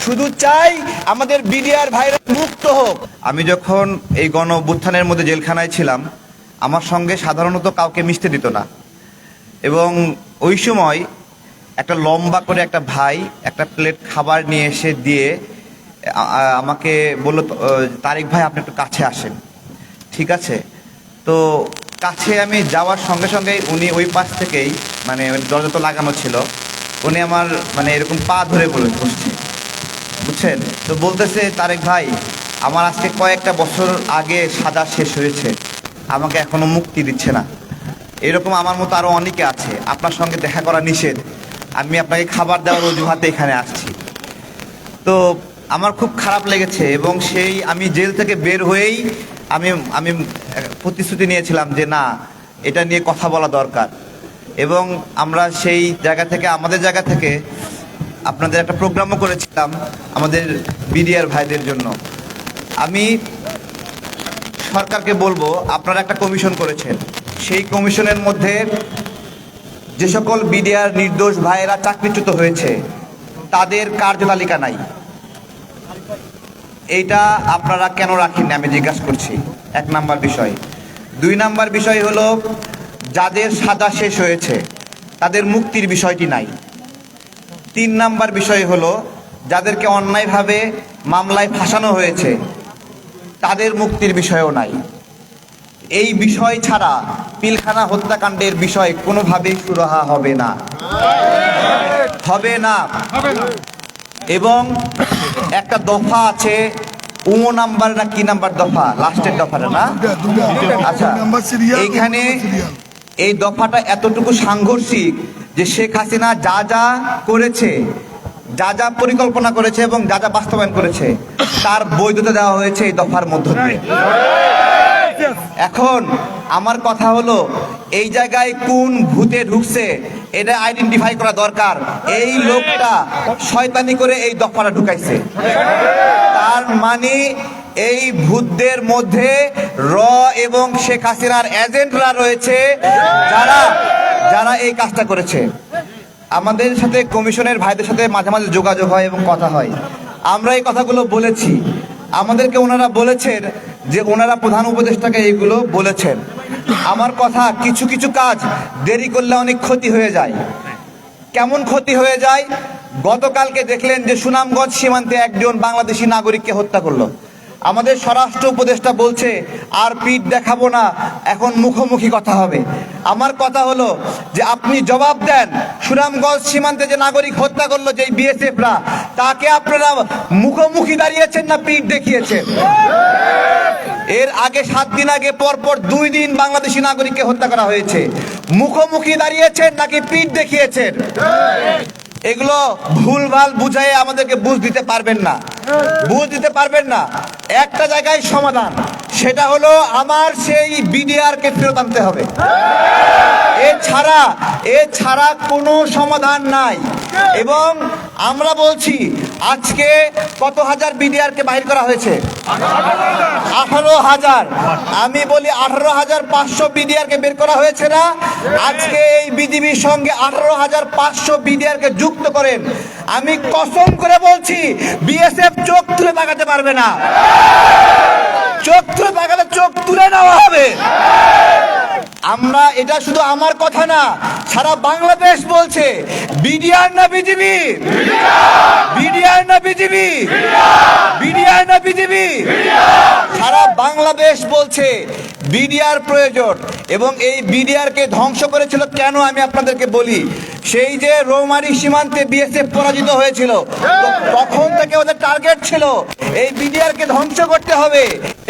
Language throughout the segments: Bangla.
শুধু চাই আমাদের বিডিআর ভাইরা মুক্ত হোক। আমি যখন এই গণ অভ্যুত্থানের মধ্যে জেলখানায় ছিলাম, আমার সঙ্গে সাধারণত কাউকে মিশতে দিত না, এবং ওই সময় একটা লম্বা করে একটা ভাই একটা প্লেট খাবার নিয়ে এসে দিয়ে আমাকে বলল, তারেক ভাই আপনি একটু কাছে আসেন। ঠিক আছে, তো কাছে আমি যাওয়ার সঙ্গে সঙ্গে উনি ওই পাশ থেকেই, মানে দরজা তো লাগানো ছিল, উনি আমার মানে এরকম পা ধরে বসছে, বুঝছেন? তো বলতেছে, তারেক ভাই আমার আজকে কয়েকটা বছর আগে সাজা শেষ হয়েছে, আমাকে এখনো মুক্তি দিচ্ছে না। এরকম আমার মতো আরও অনেকে আছে, আপনার সঙ্গে দেখা করা নিষেধ, আমি আপনাকে খাবার দেওয়ার অজুহাতে এখানে আসছি। তো আমার খুব খারাপ লেগেছে, এবং সেই আমি জেল থেকে বের হয়েই আমি আমি প্রতিশ্রুতি নিয়েছিলাম যে না, এটা নিয়ে কথা বলা দরকার। এবং আমরা সেই জায়গা থেকে, আমাদের জায়গা থেকে আপনাদের একটা প্রোগ্রামও করেছিলাম আমাদের বিডিআর ভাইদের জন্য। আমি সরকারকে বলবো, আপনারা একটা কমিশন করেছেন, সেই কমিশনের মধ্যে যে সকল বিডিআর নির্দোষ ভাইয়েরা চাকরিচ্যুত হয়েছে তাদের কার্যতালিকা নাই। এইটা আপনারা কেন রাখেননি আমি জিজ্ঞাসা করছি, 1 নাম্বার বিষয়। 2 নাম্বার বিষয় হলো, যাদের সাজা শেষ হয়েছে তাদের মুক্তির বিষয়টি নাই। 3 নাম্বার বিষয় হলো, যাদেরকে অন্যায়ভাবে মামলায় ফাঁসানো হয়েছে তাদের মুক্তির বিষয়ও নাই। এই বিষয় ছাড়া পিলখানা হত্যাকাণ্ডের বিষয় কোনোভাবেই সুরাহা হবে না, হবে না। এবং একটা দফা আছে, নাম্বার না কি নাম্বার দফা, লাস্টের দফাটা না? আচ্ছা, এইখানে এই দফাটা এতটুকু সাংঘর্ষিক যে শেখ হাসিনা যা যা করেছে, যা যা পরিকল্পনা করেছে এবং যা যা বাস্তবায়ন করেছে তার বৈধতা দেওয়া হয়েছে এই দফার মধ্য দিয়ে। এখন আমার কথা হলো, এই জায়গায় কোন ভূতে ঢুকছে এটা আইডেন্টিফাই করা দরকার। এই লোকটা শয়তানি করে এই দফাটা ঢুকাইছে, তার মানে এই ভূতদের মধ্যে এবং শেখ হাসিনার এজেন্টরা রয়েছে, যারা যারা এই কাজটা করেছে। আমাদের সাথে কমিশনের ভাইদের সাথে মাঝে মাঝে যোগাযোগ হয় এবং কথা হয়, আমরা এই কথাগুলো বলেছি। আমাদেরকে ওনারা বলেছেন যে ওনারা প্রধান উপদেষ্টাকে এইগুলো বলেছেন। আমার কথা, কিছু কিছু কাজ দেরি করলে অনেক ক্ষতি হয়ে যায়। কেমন ক্ষতি হয়ে যায়? গতকালকে দেখলেন যে সুনামগঞ্জ সীমান্তে একজন বাংলাদেশি নাগরিককে হত্যা করলো। আমাদের স্বরাষ্ট্র উপদেষ্টা বলছে আর পিঠ দেখাবো না, এখন মুখোমুখি কথা হবে। আমার কথা হলো যে আপনি জবাব দেন, সুনামগঞ্জ সীমান্তে যে নাগরিক হত্যা করলো যে বিএসএফরা, তাকে আপনারা মুখোমুখি দাঁড়িয়েছেন না পিঠ দেখিয়েছেন? এর আগে 7 দিন আগে পরপর 2 দিন বাংলাদেশি নাগরিককে হত্যা করা হয়েছে, মুখোমুখি দাঁড়িয়েছেন নাকি পিঠ দেখিয়েছেন? এগুলো ভুলভাল বুঝাই আমাদেরকে বুঝ দিতে পারবেন না, বুঝ দিতে পারবেন না। একটা জায়গায় সমাধান, সেটা হলো আমার সেই বিডিআরকে ফেরত আনতে হবে। এছাড়া কোনো সমাধান নাই। এবং আমরা বলছি, আজকে কত হাজার বিডিআরকে বাহির করা হয়েছে? 18,000। আমি বলি 18,500 বিডিআরকে বের করা হয়েছে না? আজকে এই বিজিবির সঙ্গে 18,500 বিডিআরকে যুক্ত করেন, আমি কসম করে বলছি বিএসএফ চোখ তুলে তাকাতে পারবে না। চোখ তুলে তাকালে চোখ তুলে নেওয়া হবে। আমরা, এটা শুধু আমার কথা না, সারা বাংলাদেশ বলছে বিডিআর না বিজিবি, বিডিআর না বিজিবি, বিডিআর না বিজিবি। সারা বাংলাদেশ বলছে বিডিআর প্রয়োজন। এবং এই বিডিআরকে ধ্বংস করেছিল কেন আমি আপনাদেরকে বলি। সেই যে রৌমারী সীমান্তে বিএসএফ পরাজিত হয়েছিল, তখন থেকে ওদের টার্গেট ছিল এই বিডিআরকে ধ্বংস করতে হবে,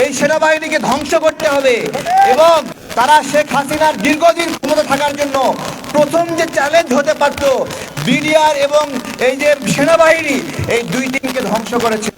এই সেনাবাহিনীকে ধ্বংস করতে হবে। এবং তারা শেখ হাসিনার দীর্ঘদিন ক্ষমতা থাকার জন্য প্রথম যে চ্যালেঞ্জ হতে পারত, বিডিআর এবং এই যে সেনাবাহিনী, এই 2-3কে ধ্বংস করেছে।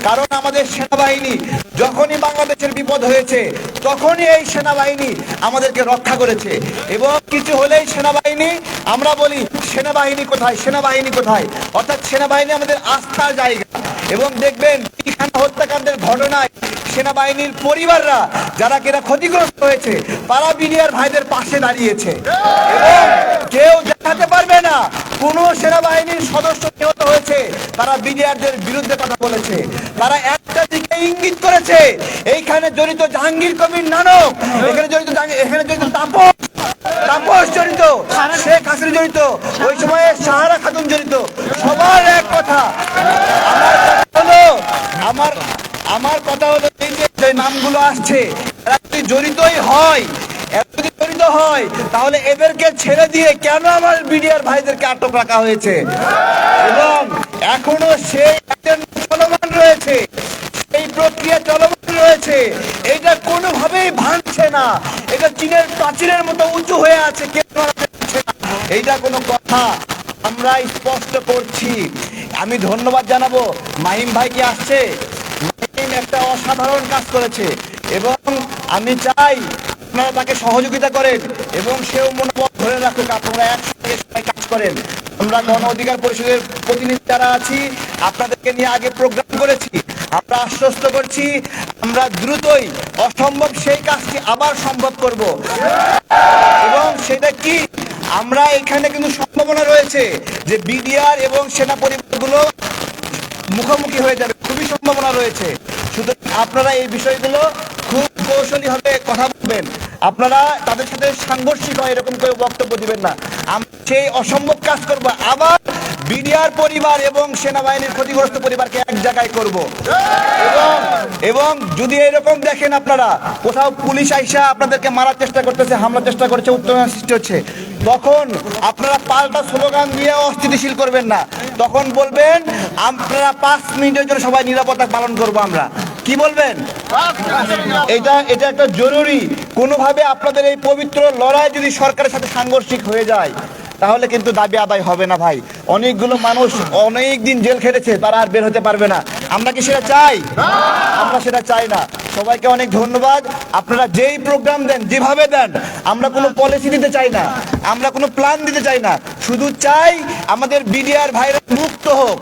কারণ আমাদের সেনাবাহিনী যখনই বাংলাদেশের বিপদ হয়েছে তখনই এই সেনাবাহিনী আমাদেরকে রক্ষা করেছে। এবং কিছু হলেই সেনাবাহিনী, আমরা বলি সেনাবাহিনী কোথায়, সেনাবাহিনী কোথায়, অর্থাৎ সেনাবাহিনী আমাদের আস্থার জায়গা। এবং দেখবেন পিলখানা হত্যাকাণ্ডের ঘটনায় সেনাবাহিনীর পরিবাররা যারা কিনা ক্ষতিগ্রস্ত হয়েছে তারা বিডিআর ভাইদের পাশে দাঁড়িয়েছে এবং কেউ দেখাতে পারবে না কোনো সেনাবাহিনীর সদস্য নিহত হয়েছে তারা বিডিআরদের বিরুদ্ধে কথা বলেছে। তারা একটা দিকে ইঙ্গিত করেছে এইখানে জড়িত জাহাঙ্গীর কবির নানক, এখানে জড়িত তাপস জড়িত, শেখ হাসিনা জড়িত, ওই সময়ে সাহারা খাতুন জড়িত। সবার এক কথা, আমার কথা হলো এই যে নামগুলো আসছে এরা যদি জড়িতই হয়, তাহলে এদেরকে ছেড়ে দিয়ে কেন আমার বিডিআর ভাইদেরকে আটক রাখা হয়েছে এবং এখনো সেই চলমান রয়েছে, এই প্রক্রিয়া চলমান রয়েছে। এটা কোনোভাবেই ভাঙছে না, এটা চীনের প্রাচীরের মতো উঁচু হয়ে আছে, এইটা কোনো কথা। আমরা স্পষ্ট করছি। আমি ধন্যবাদ জানাবো মাহিম ভাই কি আসছে, মাহিম একটা অসাধারণ কাজ করেছে এবং আমি চাই আপনারা তাকে সহযোগিতা করেন এবং সেও মনোবল ধরে রাখুক, আপনারা একসঙ্গে সবাই কাজ করেন। আমরা গণ অধিকার পরিষদের প্রতিনিধি যারা আছি আপনাদেরকে নিয়ে আগে প্রোগ্রাম করেছি, আমরা আশ্বস্ত করছি আমরা দ্রুতই অসম্ভব সেই কাজটি আবার সম্ভব করব এবং সেটা কি আমরা এখানে কিন্তু সম্ভাবনা রয়েছে যে বিডিআর এবং সেনা পরিবারগুলো মুখোমুখি হয়ে যাবে, খুবই সম্ভাবনা রয়েছে। সুতরাং আপনারা এই বিষয়গুলো খুব কৌশলীভাবে কথা বলবেন, আপনারা তাদের সাথে সাংঘর্ষিক হয় এরকম কেউ বক্তব্য দিবেন না। আমরা সেই অসম্ভব কাজ করব, আবার বিডিআর পরিবার এবং সেনাবাহিনীর ক্ষতিগ্রস্ত পরিবারকে এক জায়গায় করব এবং যদি এরকম দেখেন আপনারা কোথাও পুলিশ আইসা আপনাদেরকে মারার চেষ্টা করতেছে, হামলার চেষ্টা করছে, উত্তেজনা সৃষ্টি হচ্ছে, তখন আপনারা পাল্টা স্লোগান দিয়ে অস্থিতিশীল করবেন না, তখন বলবেন আপনারা 5 মিনিটের জন্য সবাই নিরাপত্তা পালন করব। আমরা কি বলবেন? এটা একটা জরুরি। কোনোভাবে আপনাদের এই পবিত্র লড়াই যদি সরকারের সাথে সাংঘর্ষিক হয়ে যায় তাহলে কিন্তু দাবি আদায় হবে না ভাই। অনেকগুলো মানুষ অনেক দিন জেল খেটেছে, তারা আর বের হতে পারবে না। আমরা কি সেটা চাই? আমরা সেটা চাই না। সবাইকে অনেক ধন্যবাদ। আপনারা যেই প্রোগ্রাম দেন, যেভাবে দেন, আমরা কোনো পলিসি দিতে চাই না, আমরা কোনো প্ল্যান দিতে চাই না, শুধু চাই আমাদের বিডিআর ভাইরা মুক্ত হোক।